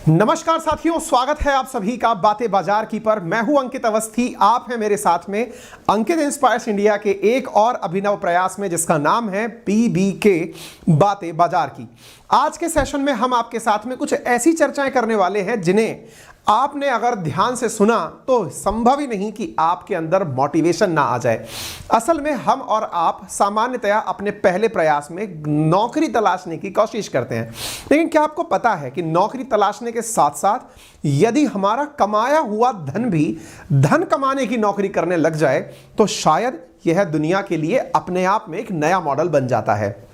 नमस्कार साथियों, स्वागत है आप सभी का बातें बाजार की पर। मैं हूं अंकित अवस्थी, आप हैं मेरे साथ में अंकित इंस्पायर्स इंडिया के एक और अभिनव प्रयास में जिसका नाम है PBK बातें बाजार की। आज के सेशन में हम आपके साथ में कुछ ऐसी चर्चाएं करने वाले हैं जिन्हें आपने अगर ध्यान से सुना तो संभव ही नहीं कि आपके अंदर मोटिवेशन ना आ जाए। असल में हम और आप सामान्यतया अपने पहले प्रयास में नौकरी तलाशने की कोशिश करते हैं, लेकिन क्या आपको पता है कि नौकरी तलाशने के साथ साथ यदि हमारा कमाया हुआ धन भी धन कमाने की नौकरी करने लग जाए तो शायद यह दुनिया के लिए अपने आप में एक नया मॉडल बन जाता है।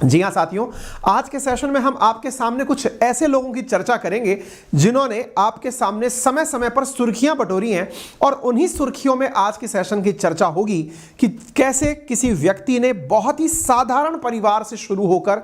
जी हां साथियों, आज के सेशन में हम आपके सामने कुछ ऐसे लोगों की चर्चा करेंगे जिन्होंने आपके सामने समय समय पर सुर्खियां बटोरी हैं, और उन्हीं सुर्खियों में आज के सेशन की चर्चा होगी कि कैसे किसी व्यक्ति ने बहुत ही साधारण परिवार से शुरू होकर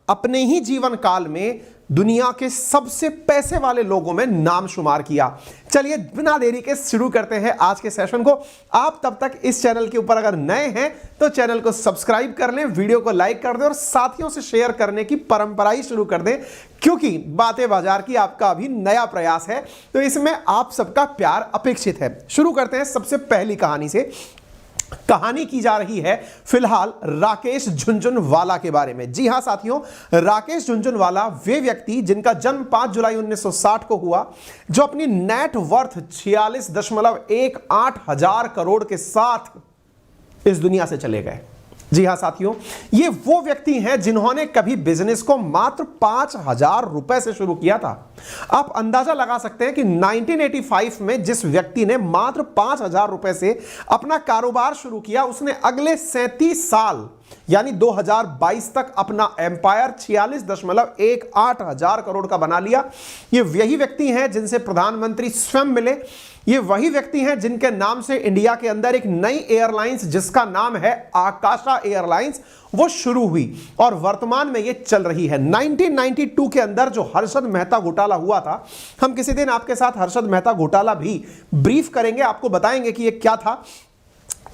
अपने ही जीवन काल में दुनिया के सबसे पैसे वाले लोगों में नाम शुमार किया। चलिए बिना देरी के शुरू करते हैं आज के सेशन को। आप तब तक इस चैनल के ऊपर अगर नए हैं तो चैनल को सब्सक्राइब कर लें, वीडियो को लाइक कर दें और साथियों से शेयर करने की परंपरा ही शुरू कर दें, क्योंकि बातें बाजार की आपका अभी नया प्रयास है तो इसमें आप सबका प्यार अपेक्षित है। शुरू करते हैं सबसे पहली कहानी से। कहानी की जा रही है फिलहाल राकेश झुनझुनवाला के बारे में। जी हां साथियों, राकेश झुनझुनवाला वे व्यक्ति जिनका जन्म 5 जुलाई 1960 को हुआ, जो अपनी नेट वर्थ 46.18 हजार करोड़ के साथ इस दुनिया से चले गए। जी हां साथियों, ये वो व्यक्ति हैं जिन्होंने कभी बिजनेस को मात्र 5,000 रुपए से शुरू किया था। आप अंदाजा लगा सकते हैं कि 1985 में जिस व्यक्ति ने मात्र 5,000 रुपए से अपना कारोबार शुरू किया, उसने अगले 37 साल यानी 2022 तक अपना एम्पायर 46.18 हजार करोड़ का बना लिया। ये वही व्यक्ति हैं जिनसे प्रधानमंत्री स्वयं मिले। ये वही व्यक्ति हैं जिनके नाम से इंडिया के अंदर एक नई एयरलाइंस जिसका नाम है आकाशा एयरलाइंस वो शुरू हुई और वर्तमान में ये चल रही है। 1992 के अंदर जो हर्षद मेहता घोटाला हुआ था, हम किसी दिन आपके साथ हर्षद मेहता घोटाला भी ब्रीफ करेंगे, आपको बताएंगे कि ये क्या था।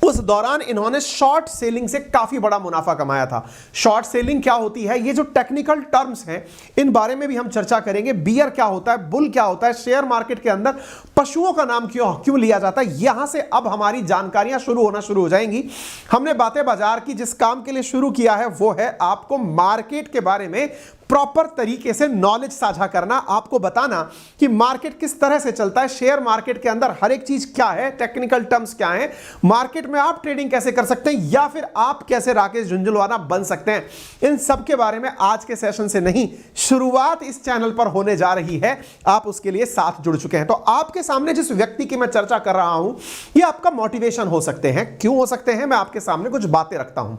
उस दौरान इन्होंने शॉर्ट सेलिंग से काफी बड़ा मुनाफा कमाया था। शॉर्ट सेलिंग क्या होती है, ये जो टेक्निकल टर्म्स हैं इन बारे में भी हम चर्चा करेंगे। बियर क्या होता है, बुल क्या होता है, शेयर मार्केट के अंदर पशुओं का नाम क्यों लिया जाता है, यहां से अब हमारी जानकारियां शुरू हो जाएंगी। हमने बातें बाजार की जिस काम के लिए शुरू किया है वो है आपको मार्केट के बारे में प्रॉपर तरीके से नॉलेज साझा करना, आपको बताना कि मार्केट किस तरह से चलता है, शेयर मार्केट के अंदर हर एक चीज क्या है, टेक्निकल टर्म्स क्या है, मार्केट में आप ट्रेडिंग कैसे कर सकते हैं या फिर आप कैसे राकेश झुनझुनवाला बन सकते हैं। इन सब के बारे में आज के सेशन से नहीं, शुरुआत इस चैनल पर होने जा रही है। आप उसके लिए साथ जुड़ चुके हैं। तो आपके सामने जिस व्यक्ति की मैं चर्चा कर रहा हूं, यह आपका मोटिवेशन हो सकते हैं। क्यों हो सकते हैं, मैं आपके सामने कुछ बातें रखता हूं।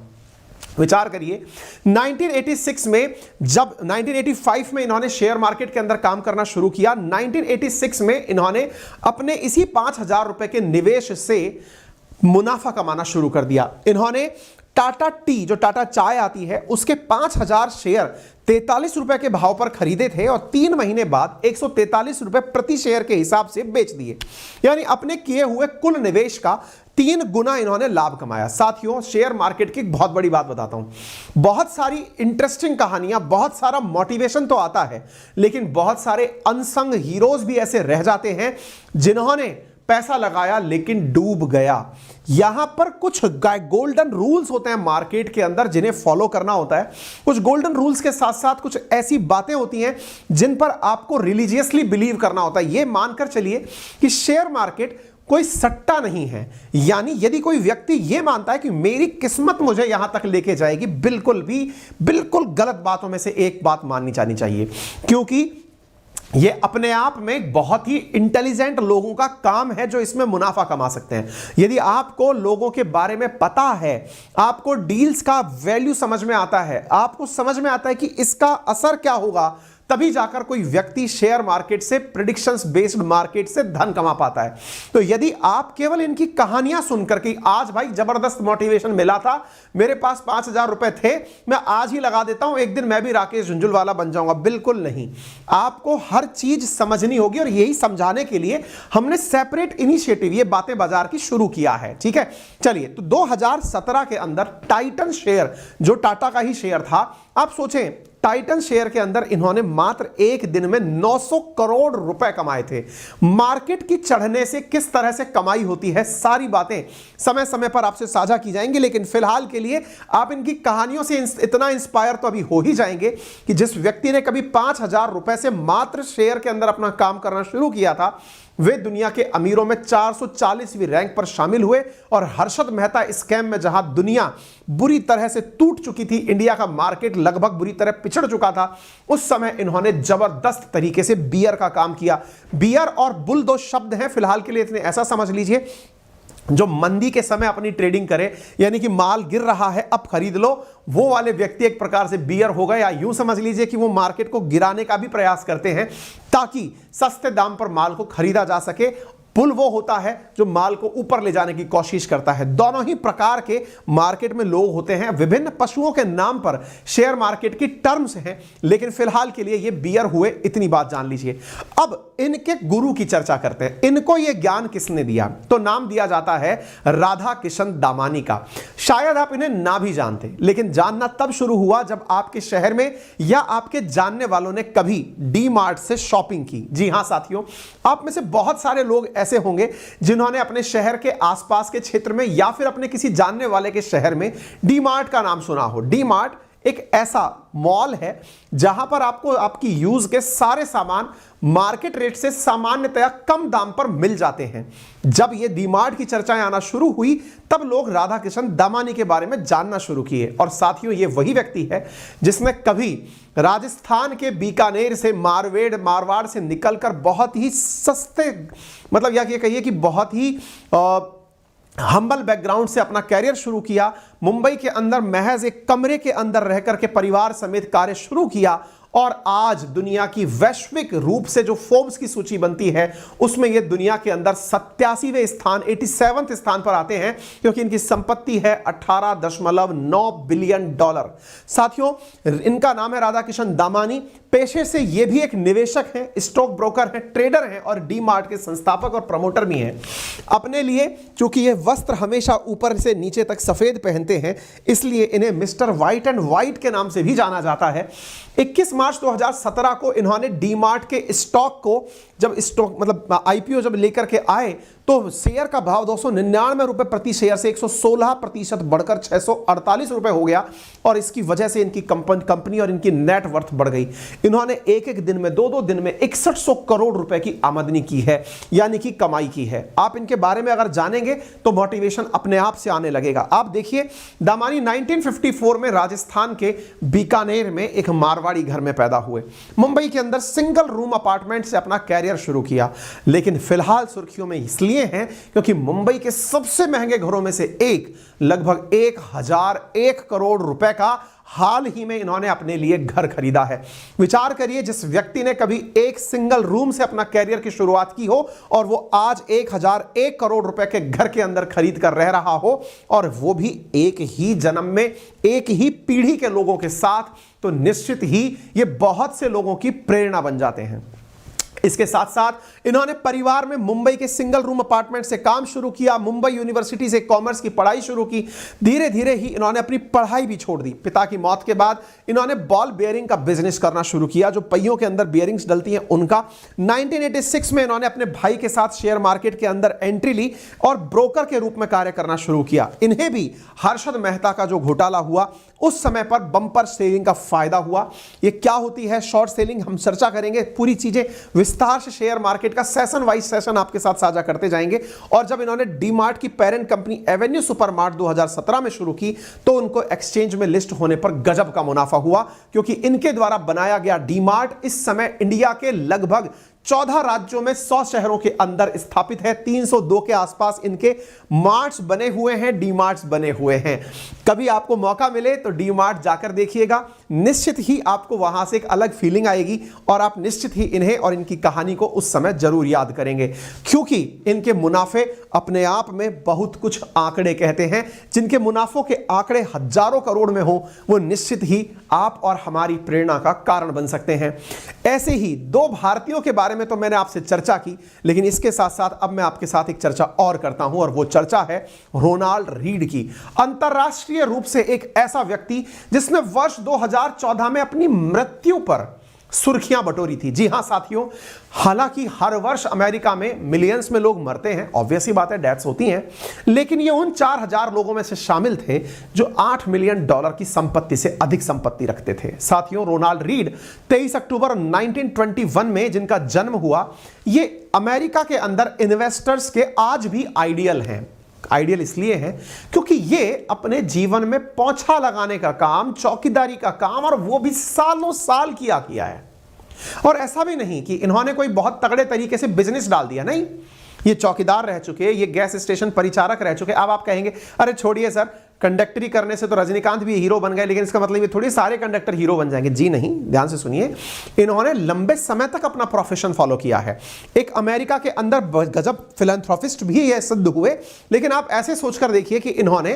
विचार करिए, 1986 में जब 1985 में इन्होंने शेयर मार्केट के अंदर काम करना शुरू किया, 1986 में इन्होंने अपने इसी 5,000 रुपए के निवेश से मुनाफा कमाना शुरू कर दिया। इन्होंने टाटा टी, जो टाटा चाय आती है, उसके 5,000 शेयर 43 रुपए के भाव पर खरीदे थे और 3 महीने बाद 143 रुपए प्रति शेयर के हिसाब से बेच दिए। यानी अपने किए हुए कुल निवेश का 3 गुना इन्होंने लाभ कमाया। साथियों, शेयर मार्केट की बहुत बड़ी बात बताता हूं। बहुत सारी इंटरेस्टिंग कहानियां, बहुत सारा मोटिवेशन तो आता है, लेकिन बहुत सारे अनसंग हीरोज भी ऐसे रह जाते हैं जिन्होंने पैसा लगाया लेकिन डूब गया। यहां पर कुछ गोल्डन रूल्स होते हैं मार्केट के अंदर जिन्हें फॉलो करना होता है। कुछ गोल्डन रूल्स के साथ साथ कुछ ऐसी बातें होती हैं जिन पर आपको रिलीजियसली बिलीव करना होता है। यह मानकर चलिए कि शेयर मार्केट कोई सट्टा नहीं है। यानी यदि कोई व्यक्ति यह मानता है कि मेरी किस्मत मुझे यहां तक लेके जाएगी, बिल्कुल गलत बातों में से एक बात माननी जानी चाहिए, क्योंकि ये अपने आप में एक बहुत ही इंटेलिजेंट लोगों का काम है जो इसमें मुनाफा कमा सकते हैं। यदि आपको लोगों के बारे में पता है, आपको डील्स का वैल्यू समझ में आता है, आपको समझ में आता है कि इसका असर क्या होगा, तभी जाकर कोई व्यक्ति शेयर मार्केट से, प्रेडिक्शंस बेस्ड मार्केट से धन कमा पाता है। तो यदि आप केवल इनकी कहानियां सुनकर कि आज भाई जबरदस्त मोटिवेशन मिला था, मेरे पास 5,000 रुपए थे, मैं आज ही लगा देता हूं, एक दिन मैं भी राकेश झुनझुनवाला बन जाऊंगा, बिल्कुल नहीं। आपको हर चीज समझनी होगी और यही समझाने के लिए हमने सेपरेट इनिशिएटिव, ये बातें बाजार की शुरू किया है। ठीक है, चलिए। तो 2017 के अंदर टाइटन शेयर, जो टाटा का ही शेयर था, आप सोचें टाइटन शेयर के अंदर इन्होंने मात्र एक दिन में 900 करोड़ रुपए कमाए थे। मार्केट की चढ़ने से किस तरह से कमाई होती है, सारी बातें समय समय पर आपसे साझा की जाएंगी, लेकिन फिलहाल के लिए आप इनकी कहानियों से इतना इंस्पायर तो अभी हो ही जाएंगे कि जिस व्यक्ति ने कभी 5,000 रुपए से मात्र शेयर के अंदर अपना काम करना शुरू किया था, वे दुनिया के अमीरों में 440वीं रैंक पर शामिल हुए। और हर्षद मेहता स्कैम में जहां दुनिया बुरी तरह से टूट चुकी थी, इंडिया का मार्केट लगभग बुरी तरह पिछड़ चुका था, उस समय इन्होंने जबरदस्त तरीके से बियर का काम किया। बियर और बुल दो शब्द हैं, फिलहाल के लिए इतने ऐसा समझ लीजिए, जो मंदी के समय अपनी ट्रेडिंग करे, यानी कि माल गिर रहा है अब खरीद लो, वो वाले व्यक्ति एक प्रकार से बियर हो गए। या यूं समझ लीजिए कि वो मार्केट को गिराने का भी प्रयास करते हैं ताकि सस्ते दाम पर माल को खरीदा जा सके। पुल वो होता है जो माल को ऊपर ले जाने की कोशिश करता है। दोनों ही प्रकार के मार्केट में लोग होते हैं, विभिन्न पशुओं के नाम पर शेयर मार्केट की टर्म्स हैं, लेकिन फिलहाल के लिए ये बियर हुए, इतनी बात जान लीजिए। अब इनके गुरु की चर्चा करते हैं। इनको ये ज्ञान किसने दिया, तो नाम दिया जाता है राधा किशन दामानी का। शायद आप इन्हें ना भी जानते, लेकिन जानना तब शुरू हुआ जब आपके शहर में या आपके जानने वालों ने कभी डी मार्ट से शॉपिंग की। जी हां साथियों, आप में से बहुत सारे लोग ऐसे होंगे जिन्होंने अपने शहर के आसपास के क्षेत्र में या फिर अपने किसी जानने वाले के शहर में डी मार्ट का नाम सुना हो। डी मार्ट एक ऐसा मॉल है जहां पर आपको आपकी यूज के सारे सामान मार्केट रेट से सामान्यतया कम दाम पर मिल जाते हैं। जब ये डी मार्ट की चर्चाएं आना शुरू हुई, तब लोग राधा किशन दामानी के बारे में जानना शुरू किए। और साथियों, ये वही व्यक्ति है जिसने कभी राजस्थान के बीकानेर से मारवाड़ से निकलकर बहुत ही सस्ते, मतलब या कहिए कि बहुत ही हम्बल बैकग्राउंड से अपना कैरियर शुरू किया। मुंबई के अंदर महज एक कमरे के अंदर रहकर के परिवार समेत कार्य शुरू किया, और आज दुनिया की वैश्विक रूप से जो फोर्ब्स की सूची बनती है, उसमें ये दुनिया के अंदर 87वें स्थान, 87वें स्थान पर आते हैं, क्योंकि इनकी संपत्ति है $18.9 बिलियन। साथियों, इनका नाम है राधा किशन दामानी। पेशे से ये भी एक निवेशक हैं, स्टॉक ब्रोकर हैं, ट्रेडर हैं और डी मार्ट के संस्थापक और प्रमोटर भी हैं। अपने लिए चूंकि ये वस्त्र हमेशा ऊपर से नीचे तक सफेद पहनते हैं, इसलिए इन्हें मिस्टर व्हाइट एंड व्हाइट के नाम से भी जाना जाता है। 21 मार्च 2017 को इन्होंने डी मार्ट के स्टॉक को, जब स्टॉक मतलब आईपीओ जब लेकर के आए, तो शेयर का भाव 299 रुपए प्रति शेयर से 116% बढ़कर 648 रुपए हो गया। और इसकी वजह से इनकी कंपनी और इनकी नेट वर्थ बढ़ गई। इन्होंने एक एक दिन में, दो दिन में 6100 करोड़ रुपए की आमदनी की है, यानी कि कमाई की है। आप इनके बारे में अगर जानेंगे तो मोटिवेशन अपने आप से आने लगेगा। आप देखिए, दामानी 1954 में राजस्थान के बीकानेर में एक मारवाड़ी घर में पैदा हुए। मुंबई के अंदर सिंगल रूम अपार्टमेंट से अपना कैरियर शुरू किया, लेकिन फिलहाल सुर्खियों में इसलिए हैं क्योंकि मुंबई के सबसे महंगे घरों में से एक, लगभग 1001 करोड़ रुपए का हाल ही में इन्होंने अपने लिए घर खरीदा है। विचार करिए, जिस व्यक्ति ने कभी एक सिंगल रूम से अपना कैरियर की शुरुआत की हो और वो आज 1001 करोड़ रुपए के घर के अंदर खरीद कर रह रहा हो, और वो भी एक ही जन्म में एक ही पीढ़ी के लोगों के साथ, तो निश्चित ही ये बहुत से लोगों की प्रेरणा बन जाते हैं। इसके साथ साथ इन्होंने परिवार में मुंबई के सिंगल रूम अपार्टमेंट से काम शुरू किया, मुंबई यूनिवर्सिटी से कॉमर्स की पढ़ाई शुरू की। धीरे धीरे ही इन्होंने अपनी पढ़ाई भी छोड़ दी। पिता की मौत के बाद इन्होंने बॉल बेयरिंग का बिजनेस करना शुरू किया, जो पहियों के अंदर बेयरिंग्स डलती हैं उनका। 1986 में इन्होंने अपने भाई के साथ शेयर मार्केट के अंदर एंट्री ली और ब्रोकर के रूप में कार्य करना शुरू किया। इन्हें भी हर्षद मेहता का जो घोटाला हुआ, उस समय पर बंपर सेलिंग का फायदा हुआ। ये क्या होती है शॉर्ट सेलिंग, हम चर्चा करेंगे, पूरी चीजें विस्तार से शेयर मार्केट का सेशन वाइज सेशन आपके साथ साझा करते जाएंगे। और जब इन्होंने डी मार्ट की पेरेंट कंपनी एवेन्यू सुपरमार्ट 2017 में शुरू की, तो उनको एक्सचेंज में लिस्ट होने पर गजब का मुनाफा हुआ, क्योंकि इनके द्वारा बनाया गया डी मार्ट इस समय इंडिया के लगभग 14 राज्यों में 100 शहरों के अंदर स्थापित है। 302 के आसपास इनके मार्ट्स बने हुए हैं, डी मार्ट्स बने हुए हैं। कभी आपको मौका मिले तो डी मार्ट जाकर देखिएगा, निश्चित ही आपको वहां से एक अलग फीलिंग आएगी और आप निश्चित ही इन्हें और इनकी कहानी को उस समय जरूर याद करेंगे, क्योंकि इनके मुनाफे अपने आप में बहुत कुछ आंकड़े कहते हैं। जिनके मुनाफों के आंकड़े हजारों करोड़ में हो, वो निश्चित ही आप और हमारी प्रेरणा का कारण बन सकते हैं। ऐसे ही दो भारतीयों के बारे बारे में तो मैंने आपसे चर्चा की, लेकिन इसके साथ साथ अब मैं आपके साथ एक चर्चा और करता हूं, और वो चर्चा है रोनाल्ड रीड की। अंतरराष्ट्रीय रूप से एक ऐसा व्यक्ति जिसने वर्ष 2014 में अपनी मृत्यु पर सुर्खियां बटोरी थी। जी हां साथियों, हालांकि हर वर्ष अमेरिका में मिलियंस में लोग मरते हैं, ऑब्वियस ही बात है, डेथ्स होती हैं, लेकिन ये उन 4000 लोगों में से शामिल थे जो $8 मिलियन की संपत्ति से अधिक संपत्ति रखते थे। साथियों, रोनाल्ड रीड 23 अक्टूबर 1921 में जिनका जन्म हुआ, ये अमेरिका के अंदर इन्वेस्टर्स के आज भी आइडियल हैं। आइडियल इसलिए है क्योंकि ये अपने जीवन में पोंछा लगाने का काम, चौकीदारी का काम, और वो भी सालों साल किया है। और ऐसा भी नहीं कि इन्होंने कोई बहुत तगड़े तरीके से बिजनेस डाल दिया, नहीं, ये चौकीदार रह चुके, ये गैस स्टेशन परिचारक रह चुके। अब आप कहेंगे अरे छोड़िए सर, कंडक्टरी करने से तो रजनीकांत भी हीरो बन गए, लेकिन इसका मतलब ये थोड़ी सारे कंडक्टर हीरो बन जाएंगे। जी नहीं, ध्यान से सुनिए, इन्होंने लंबे समय तक अपना प्रोफेशन फॉलो किया है। एक अमेरिका के अंदर गजब फिलैंथ्रोपिस्ट भी ये सिद्ध हुए। लेकिन आप ऐसे सोचकर देखिए कि इन्होंने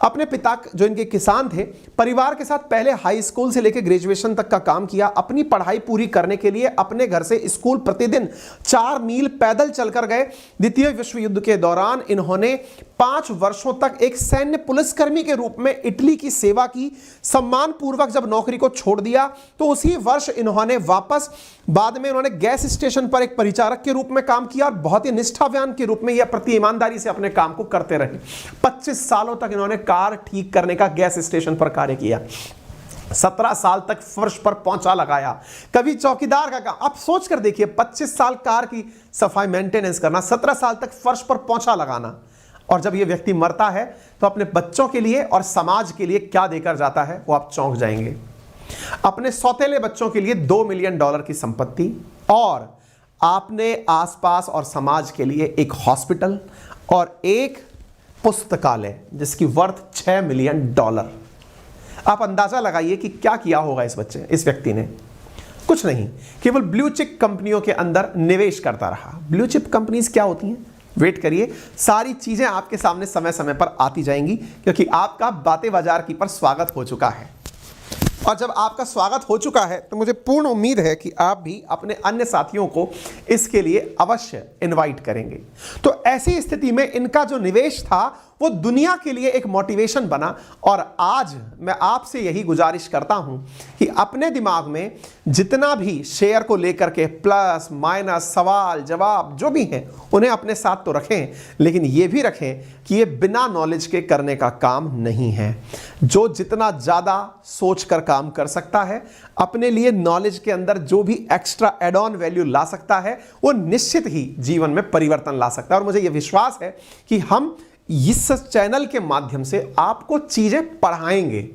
अपने पिता, जो इनके किसान थे, परिवार के साथ पहले हाई स्कूल से लेकर ग्रेजुएशन तक का काम किया। अपनी पढ़ाई पूरी करने के लिए अपने घर से स्कूल प्रतिदिन 4 मील पैदल चलकर गए। द्वितीय विश्व युद्ध के दौरान इन्होंने 5 वर्षों तक एक सैन्य पुलिसकर्मी के रूप में इटली की सेवा की। सम्मान पूर्वक जब नौकरी को छोड़ दिया तो उसी वर्ष इन्होंने वापस, बाद में इन्होंने गैस स्टेशन पर एक परिचारक के रूप में काम किया, और बहुत ही निष्ठावान के रूप में या प्रति ईमानदारी से अपने काम को करते रहे। 25 सालों तक इन्होंने कार ठीक करने का गैस स्टेशन पर कार्य किया। 17 साल तक फर्श पर पोंछा लगाया, कभी चौकीदार का काम। आप सोच कर देखिए, 25 साल कार की सफाई मेंटेनेंस करना, 17 साल तक फर्श पर पोंछा लगाना, और जब यह व्यक्ति मरता है तो अपने बच्चों के लिए और समाज के लिए क्या देकर जाता है, वो आप चौंक जाएंगे। अपने सौतेले बच्चों के लिए $2 मिलियन की संपत्ति, और आपने आसपास और समाज के लिए एक हॉस्पिटल और एक पुस्तकालय जिसकी वर्थ $6 मिलियन। आप अंदाजा लगाइए कि क्या किया होगा इस व्यक्ति ने। कुछ नहीं, केवल ब्लू चिप कंपनियों के अंदर निवेश करता रहा। ब्लू चिप कंपनीज क्या होती हैं? वेट करिए, सारी चीजें आपके सामने समय समय पर आती जाएंगी, क्योंकि आपका बातें बाजार की पर स्वागत हो चुका है। और जब आपका स्वागत हो चुका है तो मुझे पूर्ण उम्मीद है कि आप भी अपने अन्य साथियों को इसके लिए अवश्य इनवाइट करेंगे। तो ऐसी स्थिति में इनका जो निवेश था वो दुनिया के लिए एक मोटिवेशन बना। और आज मैं आपसे यही गुजारिश करता हूं कि अपने दिमाग में जितना भी शेयर को लेकर के प्लस माइनस सवाल जवाब जो भी हैं उन्हें अपने साथ तो रखें, लेकिन ये भी रखें कि ये बिना नॉलेज के करने का काम नहीं है। जो जितना ज़्यादा सोच कर काम कर सकता है, अपने लिए नॉलेज के अंदर जो भी एक्स्ट्रा एड ऑन वैल्यू ला सकता है, वो निश्चित ही जीवन में परिवर्तन ला सकता है। और मुझे ये विश्वास है कि हम इस चैनल के माध्यम से आपको चीजें पढ़ाएंगे।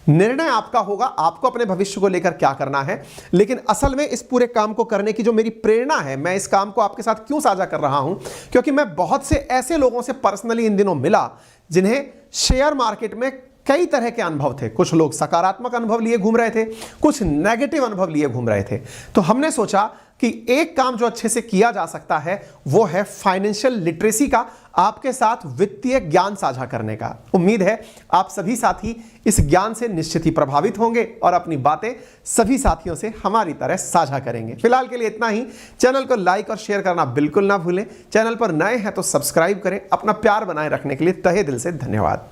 निर्णय आपका होगा, आपको अपने भविष्य को लेकर क्या करना है। लेकिन असल में इस पूरे काम को करने की जो मेरी प्रेरणा है, मैं इस काम को आपके साथ क्यों साझा कर रहा हूं, क्योंकि मैं बहुत से ऐसे लोगों से पर्सनली इन दिनों मिला जिन्हें शेयर मार्केट में कई तरह के अनुभव थे। कुछ लोग सकारात्मक अनुभव लिए घूम रहे थे, कुछ नेगेटिव अनुभव लिए घूम रहे थे। तो हमने सोचा कि एक काम जो अच्छे से किया जा सकता है वो है फाइनेंशियल लिटरेसी का, आपके साथ वित्तीय ज्ञान साझा करने का। उम्मीद है आप सभी साथी इस ज्ञान से निश्चित ही प्रभावित होंगे और अपनी बातें सभी साथियों से हमारी तरह साझा करेंगे। फिलहाल के लिए इतना ही। चैनल को लाइक और शेयर करना बिल्कुल ना भूलें। चैनल पर नए हैं तो सब्सक्राइब करें। अपना प्यार बनाए रखने के लिए तहे दिल से धन्यवाद।